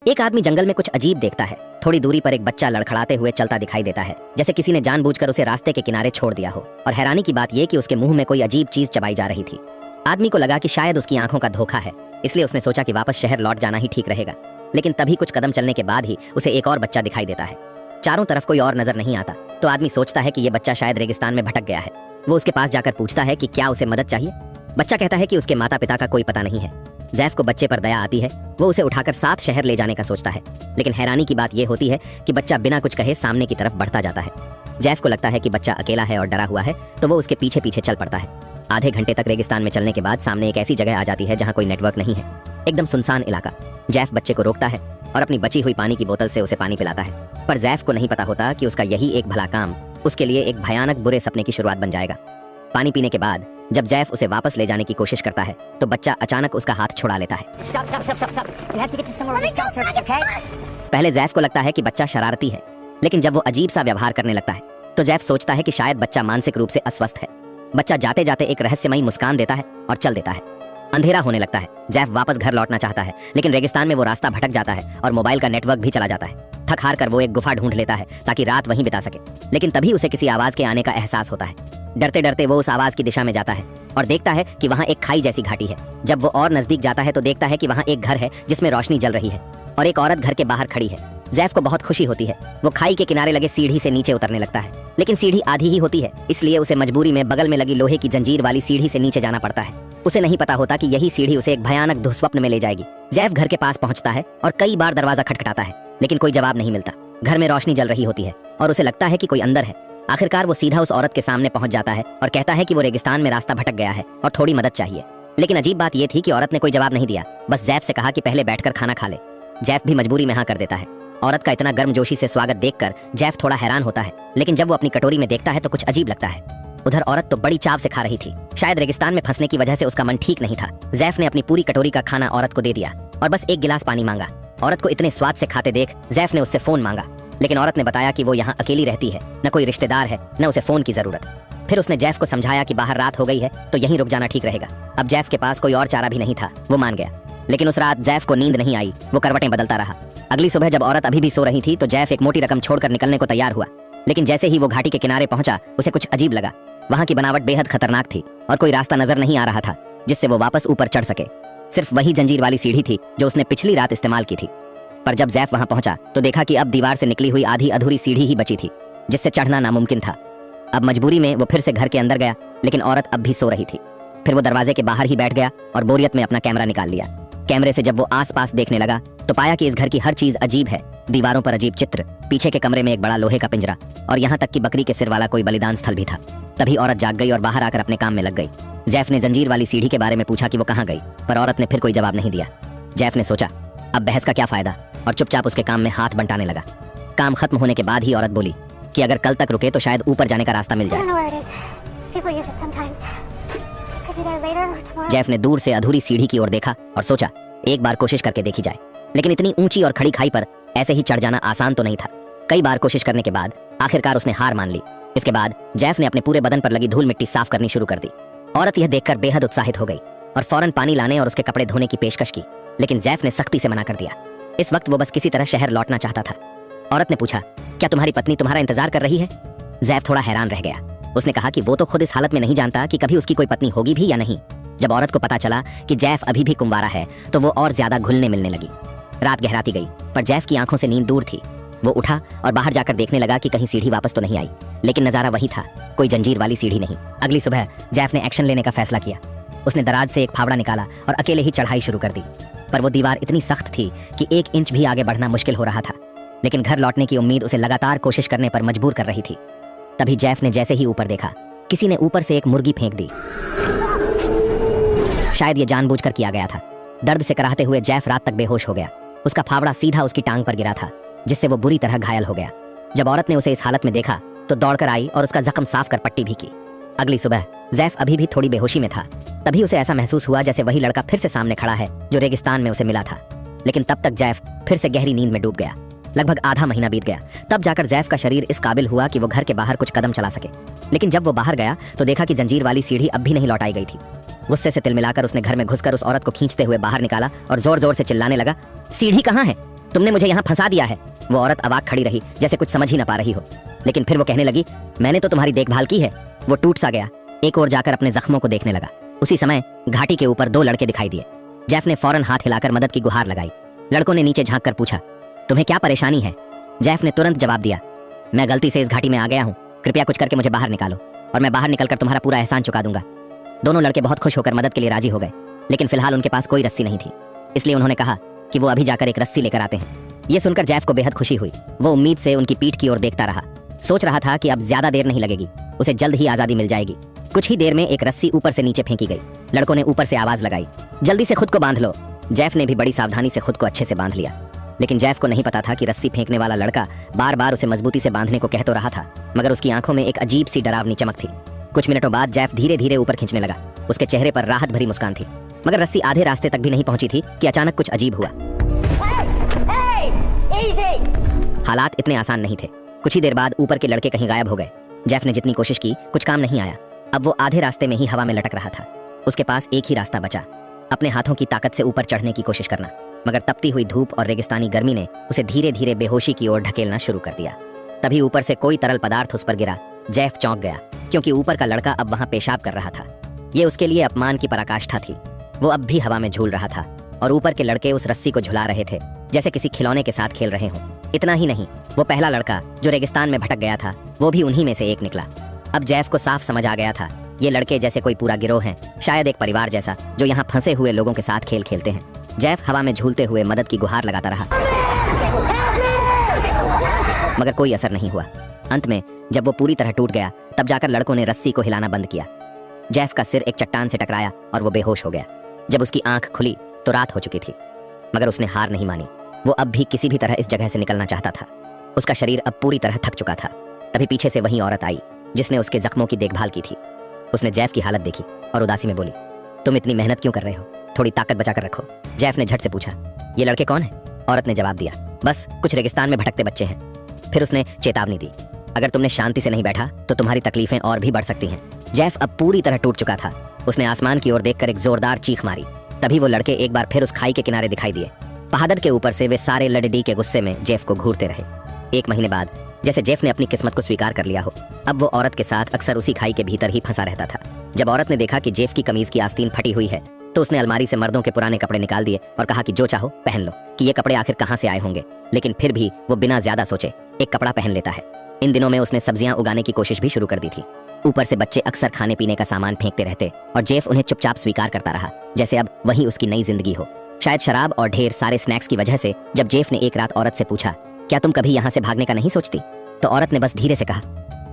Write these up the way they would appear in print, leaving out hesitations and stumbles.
एक आदमी जंगल में कुछ अजीब देखता है। थोड़ी दूरी पर एक बच्चा लड़खड़ाते हुए चलता दिखाई देता है, जैसे किसी ने जानबूझकर उसे रास्ते के किनारे छोड़ दिया हो। और हैरानी की बात यह कि उसके मुंह में कोई अजीब चीज चबाई जा रही थी। आदमी को लगा कि शायद उसकी आंखों का धोखा है, इसलिए उसने सोचा कि वापस शहर लौट जाना ही ठीक रहेगा। लेकिन तभी कुछ कदम चलने के बाद ही उसे एक और बच्चा दिखाई देता है। चारों तरफ कोई और नजर नहीं आता, तो आदमी सोचता है कि यह बच्चा शायद रेगिस्तान में भटक गया है। वो उसके पास जाकर पूछता है कि क्या उसे मदद चाहिए। बच्चा कहता है कि उसके माता पिता का कोई पता नहीं है। जैफ को बच्चे पर दया आती है। वो उसे उठाकर साथ शहर ले जाने का सोचता है, लेकिन हैरानी की बात यह होती है कि बच्चा बिना कुछ कहे सामने की तरफ बढ़ता जाता है। जैफ को लगता है कि बच्चा अकेला है और डरा हुआ है, तो वो उसके पीछे पीछे चल पड़ता है। आधे घंटे तक रेगिस्तान में चलने के बाद सामने एक ऐसी जगह आ जाती है जहाँ कोई नेटवर्क नहीं है, एकदम सुनसान इलाका। जैफ बच्चे को रोकता है और अपनी बची हुई पानी की बोतल से उसे पानी पिलाता है। पर जैफ को नहीं पता होता कि उसका यही एक भला काम उसके लिए एक भयानक बुरे सपने की शुरुआत बन जाएगा। पानी पीने के बाद जब जैफ उसे वापस ले जाने की कोशिश करता है, तो बच्चा अचानक उसका हाथ छुड़ा लेता है। पहले जैफ को लगता है कि बच्चा शरारती है, लेकिन जब वो अजीब सा व्यवहार करने लगता है, तो जैफ सोचता है कि शायद बच्चा मानसिक रूप से अस्वस्थ है। बच्चा जाते जाते एक रहस्यमयी मुस्कान देता है और चल देता है। अंधेरा होने लगता है। जैफ वापस घर लौटना चाहता है, लेकिन रेगिस्तान में वो रास्ता भटक जाता है और मोबाइल का नेटवर्क भी चला जाता है। थक हार कर वो एक गुफा ढूंढ लेता है ताकि रात वहीं बिता सके। लेकिन तभी उसे किसी आवाज के आने का एहसास होता है। डरते डरते वो उस आवाज की दिशा में जाता है और देखता है कि वहाँ एक खाई जैसी घाटी है। जब वो और नजदीक जाता है तो देखता है कि वहाँ एक घर है जिसमें रोशनी जल रही है और एक औरत घर के बाहर खड़ी है। जैफ को बहुत खुशी होती है। वो खाई के किनारे लगे सीढ़ी से नीचे उतरने लगता है, लेकिन सीढ़ी आधी ही होती है, इसलिए उसे मजबूरी में बगल में लगी लोहे की जंजीर वाली सीढ़ी से नीचे जाना पड़ता है। उसे नहीं पता होता कि यही सीढ़ी उसे एक भयानक दुःस्वप्न में ले जाएगी। जैफ घर के पास पहुंचता है और कई बार दरवाजा खटखटाता है, लेकिन कोई जवाब नहीं मिलता। घर में रोशनी जल रही होती है और उसे लगता है कि कोई अंदर है। आखिरकार वो सीधा उस औरत के सामने पहुंच जाता है और कहता है कि वो रेगिस्तान में रास्ता भटक गया है और थोड़ी मदद चाहिए। लेकिन अजीब बात यह थी कि औरत ने कोई जवाब नहीं दिया, बस जैफ से कहा कि पहले बैठकर खाना खा ले। जैफ भी मजबूरी में हाँ कर देता है। औरत का इतना गर्मजोशी से स्वागत देखकर जैफ थोड़ा हैरान होता है, लेकिन जब वो अपनी कटोरी में देखता है तो कुछ अजीब लगता है। उधर औरत तो बड़ी चाव से खा रही थी। शायद रेगिस्तान में फंसने की वजह से उसका मन ठीक नहीं था। जैफ ने अपनी पूरी कटोरी का खाना औरत को दे दिया और बस एक गिलास पानी मांगा। औरत को इतने स्वाद से खाते देख जैफ ने उससे फोन मांगा, लेकिन औरत ने बताया कि वो यहाँ अकेली रहती है, न कोई रिश्तेदार है, न उसे फोन की जरूरत। फिर उसने जैफ को समझाया कि बाहर रात हो गई है तो यहीं रुक जाना ठीक रहेगा। अब जैफ के पास कोई और चारा भी नहीं था, वो मान गया। लेकिन उस रात जैफ को नींद नहीं आई, वो करवटें बदलता रहा। अगली सुबह जब औरत अभी भी सो रही थी तो जैफ एक मोटी रकम छोड़कर निकलने को तैयार हुआ, लेकिन जैसे ही वो घाटी के किनारे पहुंचा उसे कुछ अजीब लगा। वहाँ की बनावट बेहद खतरनाक थी और कोई रास्ता नजर नहीं आ रहा था जिससे वो वापस ऊपर चढ़ सके। सिर्फ वही जंजीर वाली सीढ़ी थी जो उसने पिछली रात इस्तेमाल की थी। पर जब जैफ वहां पहुंचा तो देखा कि अब दीवार से निकली हुई आधी अधूरी सीढ़ी ही बची थी, जिससे चढ़ना नामुमकिन था। अब मजबूरी में वो फिर से घर के अंदर गया, लेकिन औरत अब भी सो रही थी। फिर वो दरवाजे के बाहर ही बैठ गया और बोरियत में अपना कैमरा निकाल लिया। कैमरे से जब वो आसपास देखने लगा तो पाया कि इस घर की हर चीज अजीब है। दीवारों पर अजीब चित्र, पीछे के कमरे में एक बड़ा लोहे का पिंजरा और यहाँ तक कि बकरी के सिर वाला कोई बलिदान स्थल भी था। तभी औरत जाग गई और बाहर आकर अपने काम में लग गई। जैफ ने जंजीर वाली सीढ़ी के बारे में पूछा कि वो कहाँ गई, पर औरत ने फिर कोई जवाब नहीं दिया। जैफ ने सोचा अब बहस का क्या फायदा, और चुपचाप उसके काम में हाथ बंटाने लगा। काम खत्म होने के बाद ही औरत बोली कि अगर कल तक रुके तो शायद ऊपर जाने का रास्ता मिल जाए। जैफ ने दूर से अधूरी सीढ़ी की ओर देखा और सोचा एक बार कोशिश करके देखी जाए, लेकिन इतनी ऊंची और खड़ी खाई पर ऐसे ही चढ़ जाना आसान तो नहीं था। कई बार कोशिश करने के बाद आखिरकार उसने हार मान ली। इसके बाद जैफ ने अपने पूरे बदन पर लगी धूल मिट्टी साफ करनी शुरू कर दी। औरत यह देखकर बेहद उत्साहित हो गई और फौरन पानी लाने और उसके कपड़े धोने की पेशकश की, लेकिन जैफ ने सख्ती से मना कर दिया। इस वक्त वो बस किसी तरह शहर लौटना चाहता था। औरत ने पूछा क्या तुम्हारी पत्नी तुम्हारा इंतजार कर रही है? जैफ थोड़ा हैरान रह गया। उसने कहा कि वो तो खुद इस हालत में नहीं जानता कि कभी उसकी कोई पत्नी होगी भी या नहीं। जब औरत को पता चला कि जैफ अभी भी कुंवारा है तो वो और ज्यादा घुलने मिलने लगी। रात गहराती गई, पर जैफ की आंखों से नींद दूर थी। वो उठा और बाहर जाकर देखने लगा कि कहीं सीढ़ी वापस तो नहीं आई, लेकिन नजारा वही था, कोई जंजीर वाली सीढ़ी नहीं। अगली सुबह जैफ ने एक्शन लेने का फैसला किया। उसने दराज से एक फावड़ा निकाला और अकेले ही चढ़ाई शुरू कर दी। पर वो दीवार इतनी सख्त थी कि 1 इंच भी आगे बढ़ना मुश्किल हो रहा था, लेकिन घर लौटने की उम्मीद उसे लगातार कोशिश करने पर मजबूर कर रही थी। तभी जैफ ने जैसे ही ऊपर देखा, किसी ने ऊपर से एक मुर्गी फेंक दी। शायद ये जानबूझकर किया गया था। दर्द से कराहते हुए जैफ रात तक बेहोश हो गया। उसका फावड़ा सीधा उसकी टांग पर गिरा था, जिससे वो बुरी तरह घायल हो गया। जब औरत ने उसे इस हालत में देखा तो दौड़कर आई और उसका जख्म साफ कर पट्टी भी की। अगली सुबह जैफ अभी भी थोड़ी बेहोशी में था। तभी उसे ऐसा महसूस हुआ जैसे वही लड़का फिर से सामने खड़ा है जो रेगिस्तान में उसे मिला था। लेकिन तब तक जैफ फिर से गहरी नींद में डूब गया। लगभग आधा महीना बीत गया, तब जाकर जैफ का शरीर इस काबिल हुआ कि वो घर के बाहर कुछ कदम चला सके। लेकिन जब वो बाहर गया तो देखा कि जंजीर वाली सीढ़ी अब भी नहीं लौटाई गई थी। गुस्से से तिलमिलाकर उसने घर में घुसकर उस औरत को खींचते हुए बाहर निकाला और जोर जोर से चिल्लाने लगा, सीढ़ी कहाँ है? तुमने मुझे यहाँ फंसा दिया है। वो औरत अवाक खड़ी रही, जैसे कुछ समझ ही ना पा रही हो। लेकिन फिर वो कहने लगी, मैंने तो तुम्हारी देखभाल की है। वो टूट सा गया, एक ओर जाकर अपने जख्मों को देखने लगा। उसी समय घाटी के ऊपर 2 लड़के दिखाई दिए। जेफ ने फौरन हाथ हिलाकर मदद की गुहार लगाई। लड़कों ने नीचे झांक कर पूछा, तुम्हें क्या परेशानी है? जेफ ने तुरंत जवाब दिया, मैं गलती से इस घाटी में आ गया हूँ, कृपया कुछ करके मुझे बाहर निकालो और मैं बाहर निकलकर तुम्हारा पूरा एहसान चुका दूंगा। दोनों लड़के बहुत खुश होकर मदद के लिए राजी हो गए, लेकिन फिलहाल उनके पास कोई रस्सी नहीं थी। इसलिए उन्होंने कहा कि वो अभी जाकर एक रस्सी लेकर आते हैं। ये सुनकर जेफ को बेहद खुशी हुई। वो उम्मीद से उनकी पीठ की ओर देखता रहा, सोच रहा था कि अब ज्यादा देर नहीं लगेगी, उसे जल्द ही आजादी मिल जाएगी। कुछ ही देर में एक रस्सी ऊपर से नीचे फेंकी गई। लड़कों ने ऊपर से आवाज लगाई, जल्दी से खुद को बांध लो। जेफ ने भी बड़ी सावधानी से खुद को अच्छे से बांध लिया, लेकिन जेफ को नहीं पता था कि रस्सी फेंकने वाला लड़का बार बार उसे मजबूती से बांधने को कह तो रहा था, मगर उसकी आंखों में एक अजीब सी डरावनी चमक थी। कुछ मिनटों बाद जेफ धीरे धीरे ऊपर खींचने लगा। उसके चेहरे पर राहत भरी मुस्कान थी, मगर रस्सी आधे रास्ते तक भी नहीं पहुंची थी कि अचानक कुछ अजीब हुआ। हालात इतने आसान नहीं थे। कुछ ही देर बाद ऊपर के लड़के कहीं गायब हो गए। जेफ ने जितनी कोशिश की, कुछ काम नहीं आया। अब वो आधे रास्ते में ही हवा में लटक रहा था। उसके पास एक ही रास्ता बचा, अपने हाथों की ताकत से ऊपर चढ़ने की कोशिश करना। मगर तपती हुई धूप और रेगिस्तानी गर्मी ने उसे धीरे धीरे बेहोशी की ओर ढकेलना शुरू कर दिया। तभी ऊपर से कोई तरल पदार्थ उस पर गिरा। जेफ चौंक गया, क्योंकि ऊपर का लड़का अब वहां पेशाब कर रहा था। ये उसके लिए अपमान की पराकाष्ठा थी। वो अब भी हवा में झूल रहा था और ऊपर के लड़के उस रस्सी को झुला रहे थे, जैसे किसी खिलौने के साथ खेल रहे हों। इतना ही नहीं, वो पहला लड़का जो रेगिस्तान में भटक गया था, वो भी उन्हीं में से एक निकला। अब जेफ को साफ समझ आ गया था, ये लड़के जैसे कोई पूरा गिरोह हैं, शायद एक परिवार जैसा, जो यहाँ फंसे हुए लोगों के साथ खेल खेलते हैं। जेफ हवा में झूलते हुए मदद की गुहार लगाता रहा, मगर कोई असर नहीं हुआ। अंत में जब वो पूरी तरह टूट गया, तब जाकर लड़कों ने रस्सी को हिलाना बंद किया। जेफ का सिर एक चट्टान से टकराया और वो बेहोश हो गया। जब उसकी आंख खुली तो रात हो चुकी थी, मगर उसने हार नहीं मानी। वो अब भी किसी भी तरह इस जगह से निकलना चाहता था। उसका शरीर अब पूरी तरह थक चुका था। तभी पीछे से वही औरत आई जिसने उसके जख्मों की देखभाल की थी। उसने जेफ की हालत देखी और उदासी में बोली, तुम इतनी मेहनत क्यों कर रहे हो? थोड़ी ताकत बचा कर रखो। जेफ ने झट से पूछा, ये लड़के कौन हैं? औरत ने जवाब दिया, बस कुछ रेगिस्तान में भटकते बच्चे हैं। फिर उसने चेतावनी दी, अगर तुमने शांति से नहीं बैठा तो तुम्हारी तकलीफें और भी बढ़ सकती हैं। जेफ अब पूरी तरह टूट चुका था। उसने आसमान की ओर देखकर एक जोरदार चीख मारी। तभी वो लड़के एक बार फिर उस खाई के किनारे दिखाई दिए। पहाड़ के ऊपर से वे सारे लड़डी के गुस्से में जेफ को घूरते रहे। 1 महीने बाद, जैसे जेफ ने अपनी किस्मत को स्वीकार कर लिया हो, अब वो औरत के साथ अक्सर उसी खाई के भीतर ही फंसा रहता था। जब औरत ने देखा कि जेफ की कमीज की आस्तीन फटी हुई है, तो उसने अलमारी से मर्दों के पुराने कपड़े निकाल दिए और कहा कि जो चाहो पहन लो, कि ये कपड़े आखिर कहाँ से आए होंगे। लेकिन फिर भी वो बिना ज्यादा सोचे एक कपड़ा पहन लेता है। इन दिनों में उसने सब्जियां उगाने की कोशिश भी शुरू कर दी थी। ऊपर से बच्चे अक्सर खाने पीने का सामान फेंकते रहते और जेफ उन्हें चुपचाप स्वीकार करता रहा, जैसे अब वही उसकी नई जिंदगी हो। शायद शराब और ढेर सारे स्नैक्स की वजह से जब जेफ ने एक रात औरत से पूछा, क्या तुम कभी यहाँ से भागने का नहीं सोचती, तो औरत ने बस धीरे से कहा,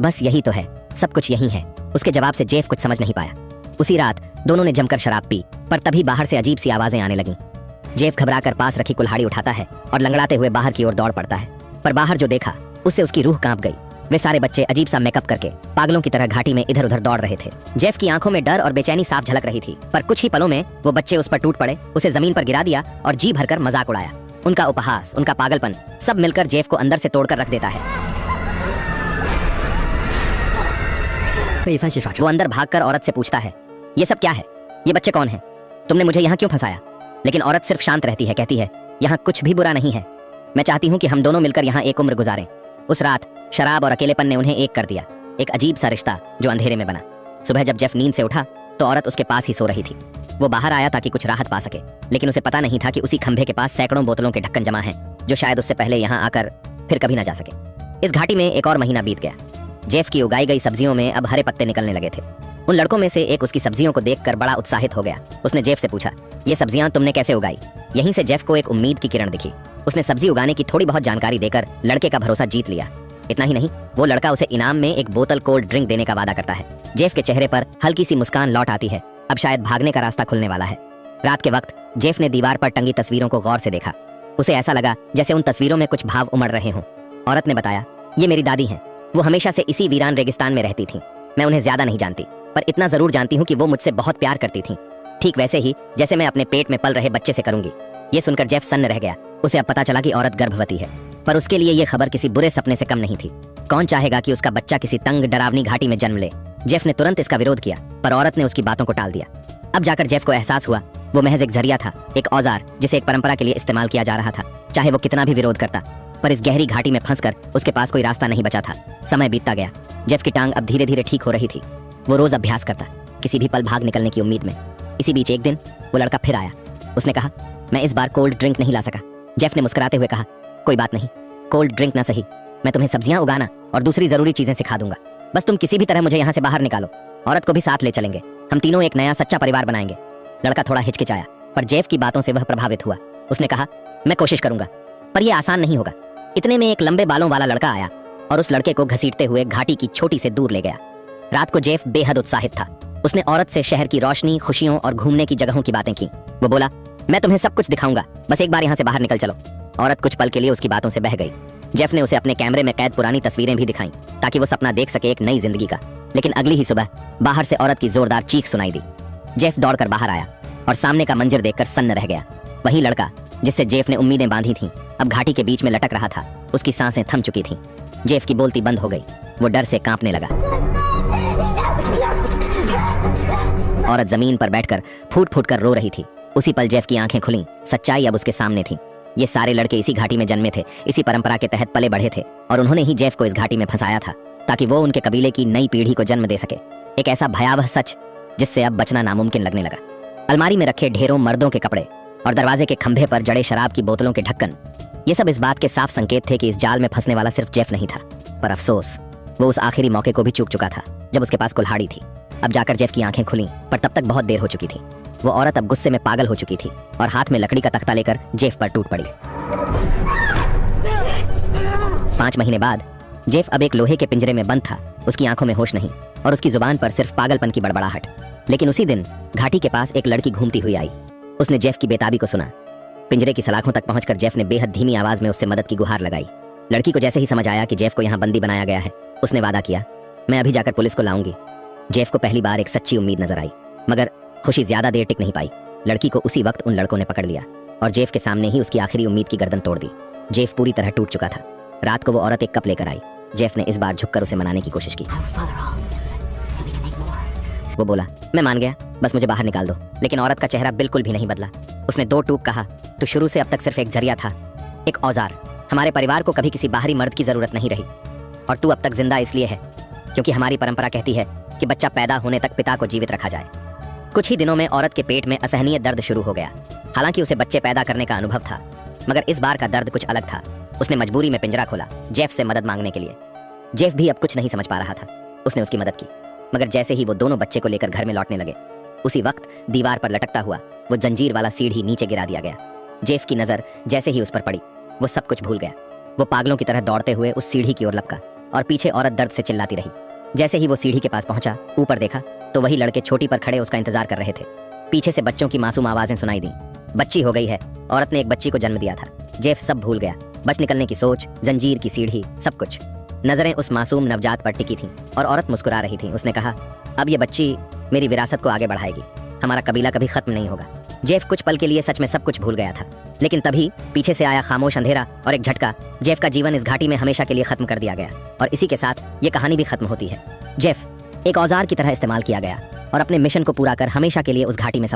बस यही तो है, सब कुछ यही है। उसके जवाब से जेफ कुछ समझ नहीं पाया। उसी रात दोनों ने जमकर शराब पी, पर तभी बाहर से अजीब सी आवाजें आने लगीं। जेफ घबराकर पास रखी कुल्हाड़ी उठाता है और लंगड़ाते हुए बाहर की ओर दौड़ पड़ता है। पर बाहर जो देखा उससे उसकी रूह कांप गई। वे सारे बच्चे अजीब सा मेकअप करके पागलों की तरह घाटी में इधर उधर दौड़ रहे थे। जेफ की आंखों में डर और बेचैनी साफ झलक रही थी, पर कुछ ही पलों में वो बच्चे उस पर टूट पड़े, उसे जमीन पर गिरा दिया और जी भरकर मजाक उड़ाया। उनका उपहास, उनका पागलपन, सब मिलकर जेफ को अंदर से तोड़कर रख देता है। वो अंदर भागकर औरत से पूछता है, ये सब क्या है? ये बच्चे कौन हैं? तुमने मुझे यहाँ क्यों फंसाया? लेकिन औरत सिर्फ शांत रहती है, कहती है, यहाँ कुछ भी बुरा नहीं है। मैं चाहती हूँ कि हम दोनों मिलकर यहाँ एक उम्र गुजारें। उस रात शराब और अकेलेपन ने उन्हें एक कर दिया, एक अजीब सा रिश्ता जो अंधेरे में बना। सुबह जब जेफ नींद से उठा तो औरत उसके पास ही सो रही थी। वो बाहर आया ताकि कुछ राहत पा सके, लेकिन उसे पता नहीं था कि उसी खंभे के पास सैकड़ों बोतलों के ढक्कन जमा हैं, जो शायद उससे पहले यहाँ आकर फिर कभी ना जा सके। इस घाटी में एक और महीना बीत गया। जेफ की उगाई गई सब्जियों में अब हरे पत्ते निकलने लगे थे। उन लड़कों में से एक उसकी सब्जियों को देखकर बड़ा उत्साहित हो गया। उसने जेफ से पूछा, ये सब्जियां तुमने कैसे उगाई? यहीं से जेफ को एक उम्मीद की किरण दिखी। उसने सब्जी उगाने की थोड़ी बहुत जानकारी देकर लड़के का भरोसा जीत लिया। इतना ही नहीं, वो लड़का उसे इनाम में एक बोतल कोल्ड ड्रिंक देने का वादा करता है। जेफ के चेहरे पर हल्की सी मुस्कान लौट आती है। अब शायद भागने का रास्ता खुलने वाला है। रात के वक्त जेफ ने दीवार पर टंगी तस्वीरों को गौर से देखा। उसे ऐसा लगा जैसे उन तस्वीरों में कुछ भाव उमड़ रहे हों। औरत ने बताया, ये मेरी दादी हैं। वो हमेशा से इसी वीरान रेगिस्तान में रहती थीं। मैं उन्हें ज्यादा नहीं जानती, पर इतना जरूर जानती हूँ कि वो मुझसे बहुत प्यार करती थीं, ठीक वैसे ही जैसे मैं अपने पेट में पल रहे बच्चे से करूंगी। ये सुनकर जेफ सन्न रह गया। उसे अब पता चला कि औरत गर्भवती है, पर उसके लिए ये खबर किसी बुरे सपने से कम नहीं थी। कौन चाहेगा कि उसका बच्चा किसी तंग डरावनी घाटी में जन्म ले? जेफ ने तुरंत इसका विरोध किया, पर औरत ने उसकी बातों को टाल दिया। अब जाकर जेफ को एहसास हुआ वो महज एक जरिया था, एक औजार जिसे एक परंपरा के लिए इस्तेमाल किया जा रहा था, चाहे वो कितना भी विरोध करता। पर इस गहरी घाटी में फंसकर उसके पास कोई रास्ता नहीं बचा था। समय बीतता गया। जेफ की टांग अब धीरे धीरे ठीक हो रही थी। वो रोज अभ्यास करता, किसी भी पल भाग निकलने की उम्मीद में। इसी बीच एक दिन वो लड़का फिर आया। उसने कहा, मैं इस बार कोल्ड ड्रिंक नहीं ला सका। जेफ ने मुस्कुराते हुए कहा, कोई बात नहीं, कोल्ड ड्रिंक ना सही, मैं तुम्हें सब्जियां उगाना और दूसरी जरूरी चीजें सिखा दूंगा। बस तुम किसी भी तरह मुझे यहाँ से बाहर निकालो। औरत को भी साथ ले चलेंगे, हम तीनों एक नया सच्चा परिवार बनाएंगे। लड़का थोड़ा हिचकिचाया, पर जेफ की बातों से वह प्रभावित हुआ। उसने कहा, मैं कोशिश करूंगा, पर यह आसान नहीं होगा। इतने में एक लंबे बालों वाला लड़का आया और उस लड़के को घसीटते हुए घाटी की छोटी से दूर ले गया। रात को जेफ बेहद उत्साहित था। उसने औरत से शहर की रोशनी, खुशियों और घूमने की जगहों की बातें की। वो बोला, मैं तुम्हें सब कुछ दिखाऊंगा, बस एक बार यहाँ से बाहर निकल चलो। औरत कुछ पल के लिए उसकी बातों से बह गई। जेफ ने उसे अपने कैमरे में कैद पुरानी तस्वीरें भी दिखाई ताकि वो सपना देख सके एक नई जिंदगी का। लेकिन अगली ही सुबह बाहर से औरत की जोरदार चीख सुनाई दी। जेफ दौड़कर बाहर आया और सामने का मंजर देखकर सन्न रह गया। वही लड़का जिससे जेफ ने उम्मीदें बांधी थीं, अब घाटी के बीच में लटक रहा था। उसकी सांसें थम चुकी थीं। जेफ की बोलती बंद हो गई। वो डर से कांपने लगा। औरत जमीन पर बैठकर फूट फूट कर रो रही थी। उसी पल जेफ की आंखें खुलीं। सच्चाई अब उसके सामने थी। ये सारे लड़के इसी घाटी में जन्मे थे, इसी परंपरा के तहत पले बढ़े थे, और उन्होंने ही जेफ को इस घाटी में फंसाया था ताकि वो उनके कबीले की नई पीढ़ी को जन्म दे सके। एक ऐसा भयावह सच जिससे अब बचना नामुमकिन लगने लगा। अलमारी में रखे ढेरों मर्दों के कपड़े और दरवाजे के खंभे पर जड़े शराब की बोतलों के ढक्कन, ये सब इस बात के साफ संकेत थे कि इस जाल में फंसने वाला सिर्फ जेफ नहीं था। पर अफसोस, वो उस आखिरी मौके को भी चूक चुका था जब उसके पास कुल्हाड़ी थी। अब जाकर जेफ की आंखें खुलीं, पर तब तक बहुत देर हो चुकी थी। वो औरत अब गुस्से में पागल हो चुकी थी और हाथ में लकड़ी का तख्ता लेकर जेफ पर टूट पड़ी। 5 महीने बाद जेफ अब एक लोहे के पिंजरे में बंद था। उसकी आंखों में होश नहीं और उसकी जुबान पर सिर्फ पागलपन की बड़बड़ाहट। लेकिन उसी दिन घाटी के पास एक लड़की घूमती हुई आई। उसने जेफ की बेताबी को सुना। पिंजरे की सलाखों तक पहुंचकर जेफ ने बेहद धीमी आवाज में उससे मदद की गुहार लगाई। लड़की को जैसे ही समझ आया कि जेफ को यहाँ बंदी बनाया गया है, उसने वादा किया, मैं अभी जाकर पुलिस को लाऊंगी। जेफ को पहली बार एक सच्ची उम्मीद नजर आई, मगर खुशी ज्यादा देर टिक नहीं पाई। लड़की को उसी वक्त उन लड़कों ने पकड़ लिया और जेफ के सामने ही उसकी आखिरी उम्मीद की गर्दन तोड़ दी। जेफ पूरी तरह टूट चुका था। रात को वो औरत एक कप लेकर आई। जेफ ने इस बार झुककर उसे मनाने की कोशिश की। वो बोला, मैं मान गया, बस मुझे बाहर निकाल दो। लेकिन औरत का चेहरा बिल्कुल भी नहीं बदला। उसने 2 टूक कहा, तू शुरू से अब तक सिर्फ एक जरिया था, एक औजार। हमारे परिवार को कभी किसी बाहरी मर्द की जरूरत नहीं रही, और तू अब तक जिंदा इसलिए है क्योंकि हमारी परंपरा कहती है कि बच्चा पैदा होने तक पिता को जीवित रखा जाए। कुछ ही दिनों में औरत के पेट में असहनीय दर्द शुरू हो गया। हालांकि उसे बच्चे पैदा करने का अनुभव था, मगर इस बार का दर्द कुछ अलग था। उसने मजबूरी में पिंजरा खोला जेफ से मदद मांगने के लिए। जेफ भी अब कुछ नहीं समझ पा रहा था। उसने उसकी मदद की, मगर जैसे ही वो दोनों बच्चे को लेकर घर में लौटने लगे, उसी वक्त दीवार पर लटकता हुआ वो जंजीर वाला सीढ़ी नीचे गिरा दिया गया। जेफ की नजर जैसे ही उस पर पड़ी, वो सब कुछ भूल गया। वो पागलों की तरह दौड़ते हुए उस सीढ़ी की ओर लपका और पीछे औरत दर्द से चिल्लाती रही। जैसे ही वो सीढ़ी के पास पहुंचा, ऊपर देखा तो वही लड़के छोटी पर खड़े उसका इंतजार कर रहे थे। पीछे से बच्चों की मासूम आवाजें सुनाई दी। बच्ची हो गई है, औरत ने एक बच्ची को जन्म दिया था। जेफ सब भूल गया, बच निकलने की सोच, जंजीर की सीढ़ी, सब कुछ। नजरें उस मासूम नवजात पर टिकी थीं और औरत मुस्कुरा रही थी। उसने कहा, अब ये बच्ची मेरी विरासत को आगे बढ़ाएगी, हमारा कबीला कभी खत्म नहीं होगा। जेफ कुछ पल के लिए सच में सब कुछ भूल गया था, लेकिन तभी पीछे से आया खामोश अंधेरा और एक झटका। जेफ का जीवन इस घाटी में हमेशा के लिए खत्म कर दिया गया, और इसी के साथ ये कहानी भी खत्म होती है। जेफ एक औजार की तरह इस्तेमाल किया गया और अपने मिशन को पूरा कर हमेशा के लिए उस घाटी में